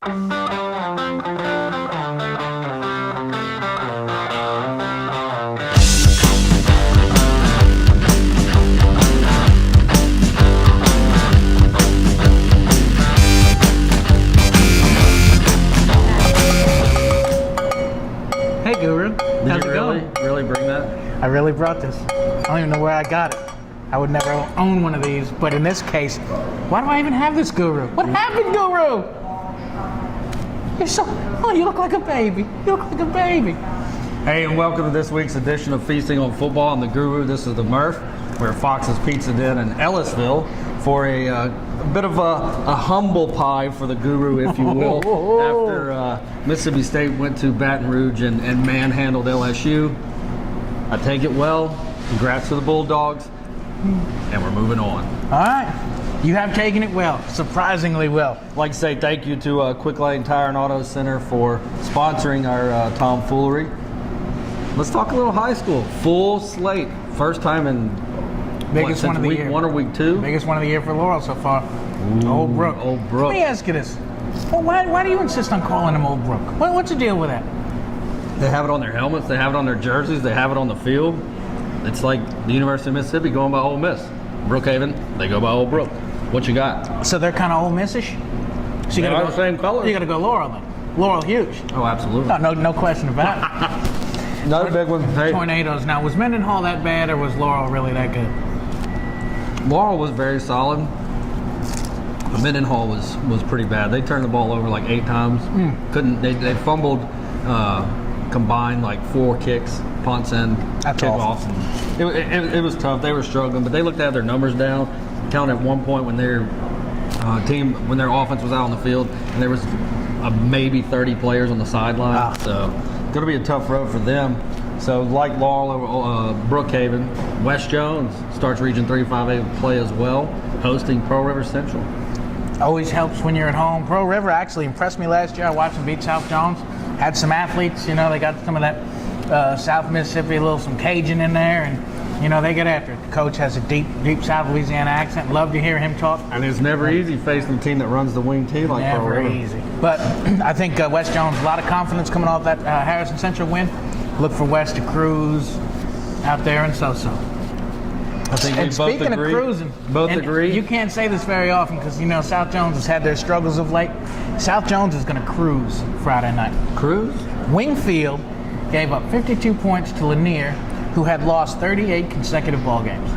Hey Guru, how's it going? Really bring that? I really brought this. I don't even know where I got it. I would never own one of these, but in this case, why do I even have this, Guru? What happened, Guru? You look like a baby. You look like a baby. Hey, and welcome to this week's edition of Feasting on Football. I'm the Guru. This is the Murph. We're at Fox's Pizza Den in Ellisville for a bit of a humble pie for the Guru, if you will, after Mississippi State went to Baton Rouge and manhandled LSU. I take it well. Congrats to the Bulldogs. And we're moving on. All right. You have taken it well, surprisingly well. I'd like to say thank you to Quick Lane Tire and Auto Center for sponsoring our tomfoolery. Let's talk a little high school. Full slate. First time in Biggest one of the week year. 1 or week 2? Biggest one of the year for Laurel so far. Old Brook. Old Brook. Let me ask you this. Well, why do you insist on calling him Old Brook? What's the deal with that? They have it on their helmets. They have it on their jerseys. They have it on the field. It's like the University of Mississippi going by Ole Miss. Brookhaven, they go by Old Brook. What you got? So they're kind of Ole Miss-ish? So you They're the same color. You got to go Laurel then. Laurel huge. Oh, absolutely. No question about it. Another big one. Hey, Tornadoes. Now, was Mendenhall that bad, or was Laurel really that good? Laurel was very solid. But Mendenhall was pretty bad. They turned the ball over like 8 times. Couldn't. They fumbled combined like 4 kicks, punts, and kickoffs. And it was tough. They were struggling, but they looked at their numbers down. Counted at one point when their when their offense was out on the field, and there was maybe 30 players on the sideline. So it's going to be a tough road for them. So like Laurel, Brookhaven, West Jones starts Region 3 5A play as well, hosting Pearl River Central. Always helps when you're at home. Pearl River actually impressed me last year. I watched them beat South Jones. Had some athletes, they got some of that South Mississippi, some Cajun in there, and they get after it. The coach has a deep South Louisiana accent. Love to hear him talk. And it's never easy facing a team that runs the wing T like Pearl River. Never easy. But I think West Jones, a lot of confidence coming off that Harrison Central win. Look for West to cruise out there and so-so. I think And speaking of cruising, agree. You can't say this very often because South Jones has had their struggles of late. South Jones is going to cruise Friday night. Cruise? Wingfield gave up 52 points to Lanier, who had lost 38 consecutive ball games,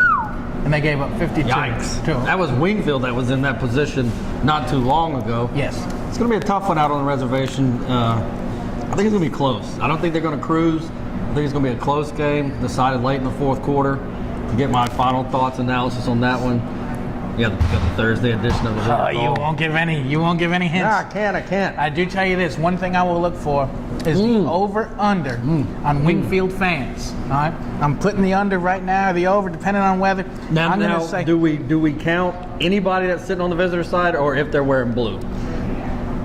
and they gave up 52. Yikes! To them. That was Wingfield that was in that position not too long ago. Yes. It's going to be a tough one out on the reservation. I think it's going to be close. I don't think they're going to cruise. I think it's going to be a close game, decided late in the fourth quarter. To get my final thoughts, analysis on that one, you got the Thursday edition of the You won't give any hints. No, I can't. I do tell you this. One thing I will look for is the over/under on Wingfield fans. All right, I'm putting the under right now, or the over, depending on weather. Now, I'm going to say, do we count anybody that's sitting on the visitor side, or if they're wearing blue?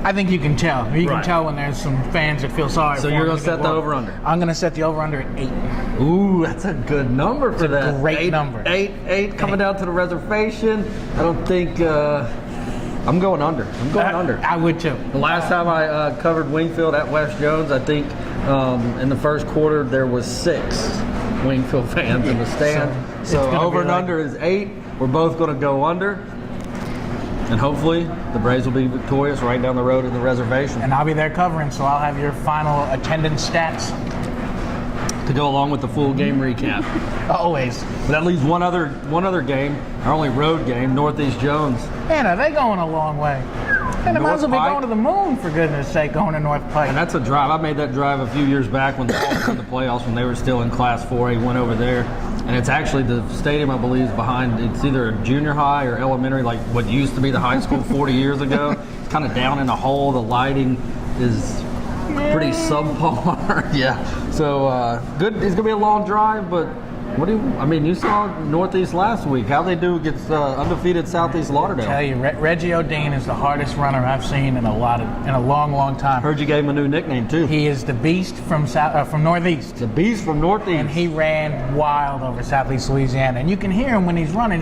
I think you can tell. You can Right. tell when there's some fans that feel sorry. So for you're them going to set the over/under. I'm going to set the over/under at 8. Ooh, that's a good number for that. Great number. 8 coming down to the reservation. I don't think I'm going under. Under. I would too. The last time I covered Wingfield at West Jones, I think in the first quarter there was 6 Wingfield fans in the stand. So over and under is 8. We're both going to go under. And hopefully the Braves will be victorious right down the road in the reservation. And I'll be there covering, so I'll have your final attendance stats. To go along with the full game recap. Always. But that leaves one other game, our only road game, Northeast Jones. Man, are they going a long way? And they might as well be Pike. going to the moon, for goodness sake, going to North Pike. And that's a drive. I made that drive a few years back when the Hawks in the playoffs, when they were still in Class 4A, went over there. And it's actually the stadium, I believe, is behind, it's either a junior high or elementary, like what used to be the high school 40 years ago. It's kind of down in a hole. The lighting is pretty subpar. Yeah. So good. It's going to be a long drive, but you saw Northeast last week. How they do against undefeated Southeast Lauderdale. I tell you, Reggie O'Dean is the hardest runner I've seen in a long time. Heard you gave him a new nickname too. He is the beast from Northeast. The beast from Northeast. And he ran wild over Southeast Louisiana. And you can hear him when he's running.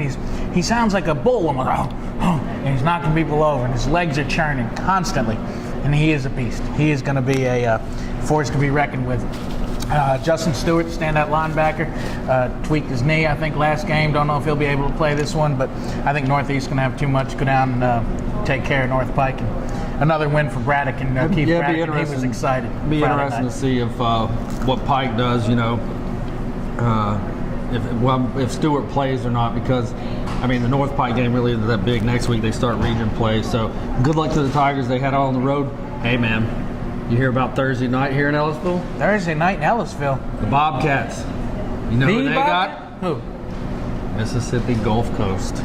He sounds like a bull. I'm like, and he's knocking people over, and his legs are churning constantly. and he is a beast. He is going to be a force to be reckoned with. Justin Stewart, standout linebacker, tweaked his knee, I think, last game. Don't know if he'll be able to play this one, but I think Northeast going to have too much. Go down and take care of North Pike. And another win for Braddock and Keith Braddock, and he was excited. Be interesting to see if what Pike does, if Stewart plays or not, because, I mean, the North Pike game really isn't that big. Next week they start region play, so good luck to the Tigers. They head out on the road. Hey, man. You hear about Thursday night here in Ellisville? Thursday night in Ellisville. The Bobcats. You know who they got? Who? Mississippi Gulf Coast.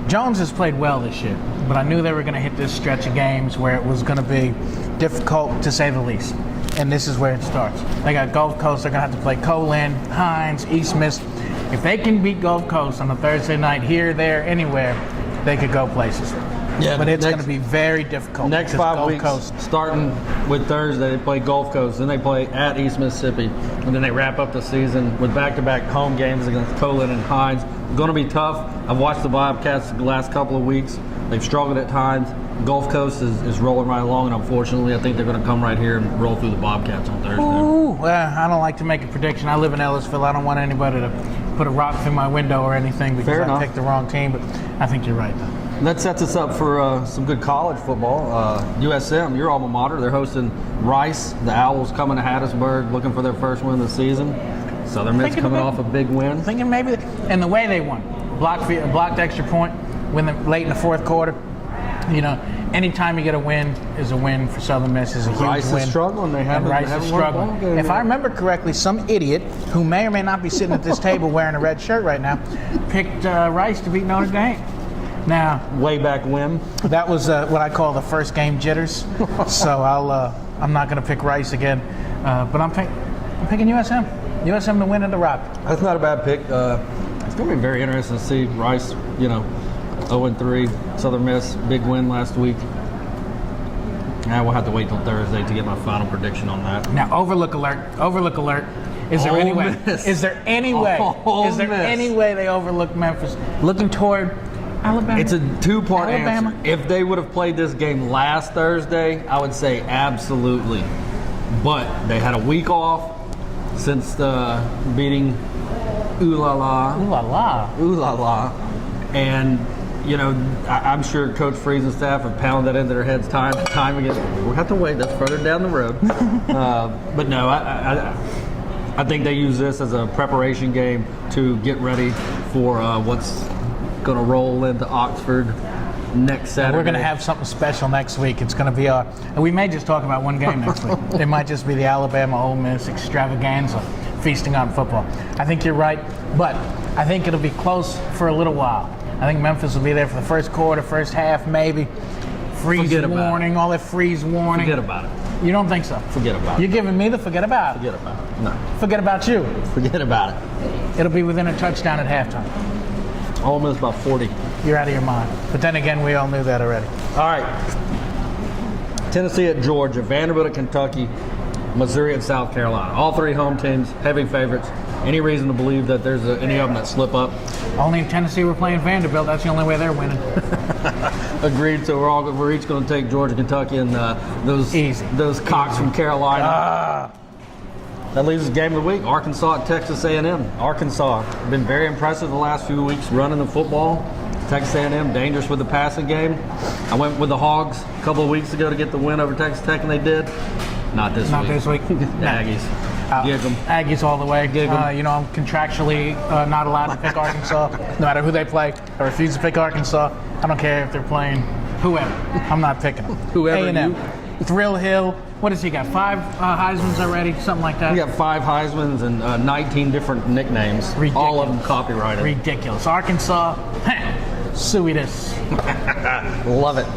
Jones has played well this year, but I knew they were going to hit this stretch of games where it was going to be difficult, to say the least. And this is where it starts. They got Gulf Coast. They're going to have to play Colin, Hines, East Miss. If they can beat Gulf Coast on a Thursday night here, there, anywhere, they could go places. Yeah, but it's going to be very difficult. Next 5 weeks, starting with Thursday, they play Gulf Coast, then they play at East Mississippi, and then they wrap up the season with back-to-back home games against Colin and Hines. Going to be tough. I've watched the Bobcats the last couple of weeks. They've struggled at times. Gulf Coast is rolling right along, and unfortunately, I think they're going to come right here and roll through the Bobcats on Thursday. Ooh, well, I don't like to make a prediction. I live in Ellisville. I don't want anybody to put a rock through my window or anything because I picked the wrong team, but I think you're right, though. That sets us up for some good college football. USM, your alma mater, they're hosting Rice. The Owls coming to Hattiesburg, looking for their first win of the season. Southern Miss coming off a big win. Thinking maybe, and the way they won, blocked extra point, win late in the fourth quarter. Anytime you get a win is a win for Southern Miss. Is a huge Rice win. Rice is struggling. Rice is struggling. If I remember correctly, some idiot who may or may not be sitting at this table wearing a red shirt right now picked Rice to beat Notre Dame. Now, way back when. That was what I call the first game jitters. So I'm not going to pick Rice again, but I'm picking USM. USM to win at the Rock. That's not a bad pick. It's going to be very interesting to see Rice. 0-3, Southern Miss, big win last week. Now we'll have to wait till Thursday to get my final prediction on that. Now, overlook alert. Overlook alert. Is there any way? Is there any way? Is there any way they overlook Memphis? Looking toward Alabama. It's a two-part answer. If they would have played this game last Thursday, I would say absolutely. But they had a week off since beating Ooh La La. Ooh La La. Ooh La La. And, I'm sure Coach Freeze's staff have pounded that into their heads time and time again. We'll have to wait. That's further down the road. But no, I think they use this as a preparation game to get ready for what's going to roll into Oxford next Saturday. We're going to have something special next week. It's going to be and we may just talk about one game next week. It might just be the Alabama-Ole Miss extravaganza, feasting on football. I think you're right, but I think it'll be close for a little while. I think Memphis will be there for the first quarter, first half, maybe. Freeze warning, all that freeze warning. Forget about it. You don't think so? Forget about it. You're giving me the forget about it. Forget about it. No. Forget about you. Forget about it. It'll be within a touchdown at halftime. Ole Miss about 40. You're out of your mind. But then again, we all knew that already. All right. Tennessee at Georgia, Vanderbilt at Kentucky, Missouri at South Carolina. All three home teams, heavy favorites. Any reason to believe that there's any of them that slip up? Only in Tennessee we're playing Vanderbilt. That's the only way they're winning. Agreed. So we're each going to take Georgia, Kentucky, and those cocks from Carolina. That leaves us game of the week. Arkansas at Texas A&M. Arkansas been very impressive the last few weeks running the football. Texas A&M dangerous with the passing game. I went with the Hogs a couple of weeks ago to get the win over Texas Tech, and they did. Not this week. The Aggies. Gig 'em. Aggies all the way. I'm contractually not allowed to pick Arkansas, no matter who they play. I refuse to pick Arkansas. I don't care if they're playing whoever. I'm not picking them. Whoever. A&M. Thrill Hill. What has he got? 5 Heismans already? Something like that? He got 5 Heismans and 19 different nicknames. Ridiculous. All of them copyrighted. Ridiculous. Arkansas. Sweetest. Love it.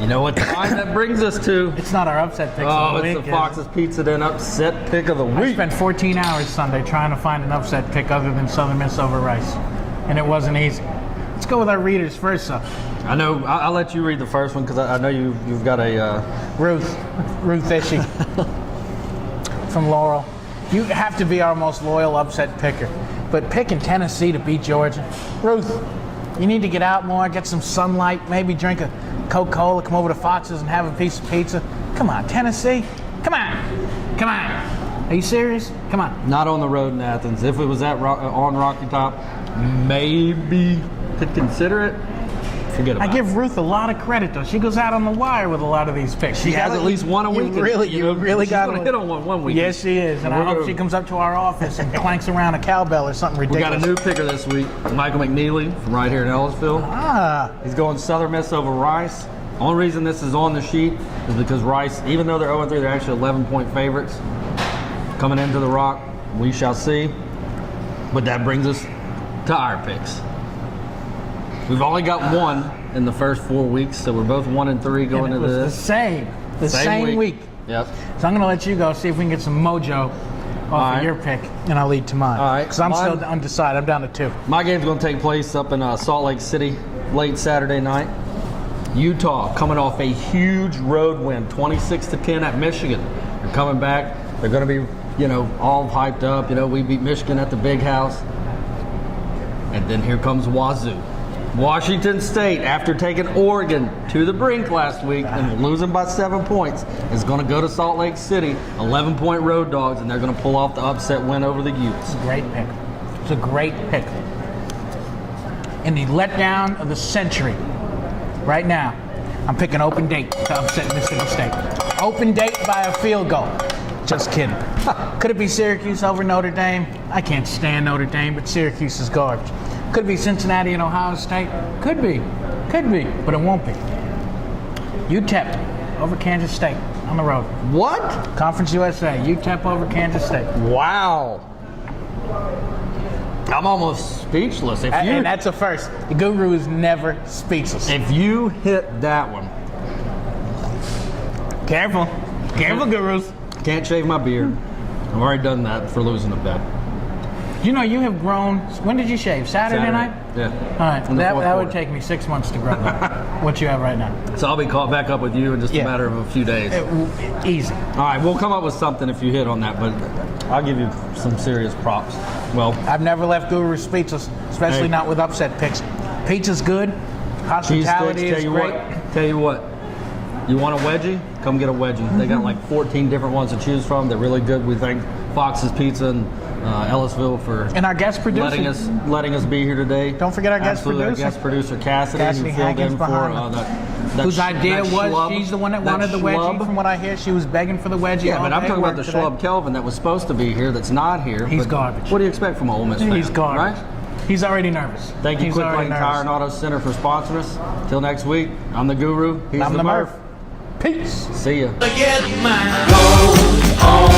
You know what time that brings us to? It's not our upset pick of the week. It's the Fox's Pizza Den upset pick of the week. I spent 14 hours Sunday trying to find an upset pick other than Southern Miss over Rice, and it wasn't easy. Let's go with our readers first, though. I know. I'll let you read the first one because I know you've got a Ruth Ishii from Laurel. You have to be our most loyal upset picker, but picking Tennessee to beat Georgia, Ruth. You need to get out more, get some sunlight, maybe drink a Coca-Cola, come over to Fox's and have a piece of pizza. Come on, Tennessee. Come on. Come on. Are you serious? Come on. Not on the road in Athens. If it was on Rocky Top, maybe could consider it. Forget about it. I give Ruth a lot of credit, though. She goes out on the wire with a lot of these picks. She has at least one a week. You really she's got to hit on one week. Yes, she is. And I hope she comes up to our office and clanks around a cowbell or something We ridiculous. got a new picker this week, Michael McNeely from right here in Ellisville. Ah, He's going Southern Miss over Rice. Only reason this is on the sheet is because Rice, even though they're 0-3, they're actually 11-point favorites. Coming into the Rock, we shall see. But that brings us to our picks. We've only got one in the first 4 weeks, so we're both 1-3 going and it into was this. the same week. Yep. So I'm going to let you go, see if we can get some mojo off of your pick, and I'll lead to mine. All right. Because I'm still undecided. I'm down to 2. My game's going to take place up in Salt Lake City late Saturday night. Utah coming off a huge road win, 26-10 at Michigan. They're coming back. They're going to be, all hyped up. We beat Michigan at the Big House. And then here comes Wazoo. Washington State, after taking Oregon to the brink last week and losing by 7 points, is going to go to Salt Lake City, 11-point road dogs, and they're going to pull off the upset win over the Utes. It's a great pick. It's a great pick. In the letdown of the century, right now, I'm picking Open Date to upset Mississippi State. Open Date by a field goal. Just kidding. Could it be Syracuse over Notre Dame? I can't stand Notre Dame, but Syracuse is garbage. Could it be Cincinnati and Ohio State? Could be, but it won't be. UTEP over Kansas State on the road. What? Conference USA, UTEP over Kansas State. Wow. I'm almost speechless. And that's a first. The Guru is never speechless. If you hit that one. Careful, Gurus. Can't shave my beard. I've already done that for losing a bet. You have grown. When did you shave? Saturday night? Yeah. All right. That would take me 6 months to grow that. What you have right now. So I'll be caught back up with you in just a matter of a few days. Easy. All right, we'll come up with something if you hit on that, but I'll give you some serious props. Well, I've never left Guru speechless, especially not with upset picks. Pizza's good. Hospitality is great. Tell you what. You want a wedgie? Come get a wedgie. They got like 14 different ones to choose from. They're really good. We thank Fox's Pizza and Ellisville for and our guest producer letting us be here today. Don't forget our guest producer. Our guest producer Cassidy who filled in for whose idea was schlub, she's the one that wanted the wedgie. From what I hear, she was begging for the wedgie. Yeah, but I'm talking about the schlub Kelvin that was supposed to be here that's not here. He's garbage. What do you expect from an Ole Miss fan? He's garbage. Right? He's already nervous. Thank you, Quick Lane Tire and Auto Center, for sponsoring us. Till next week, I'm the Guru. He's I'm the Murph. Murph. Peace. See ya. Get mine. Go on.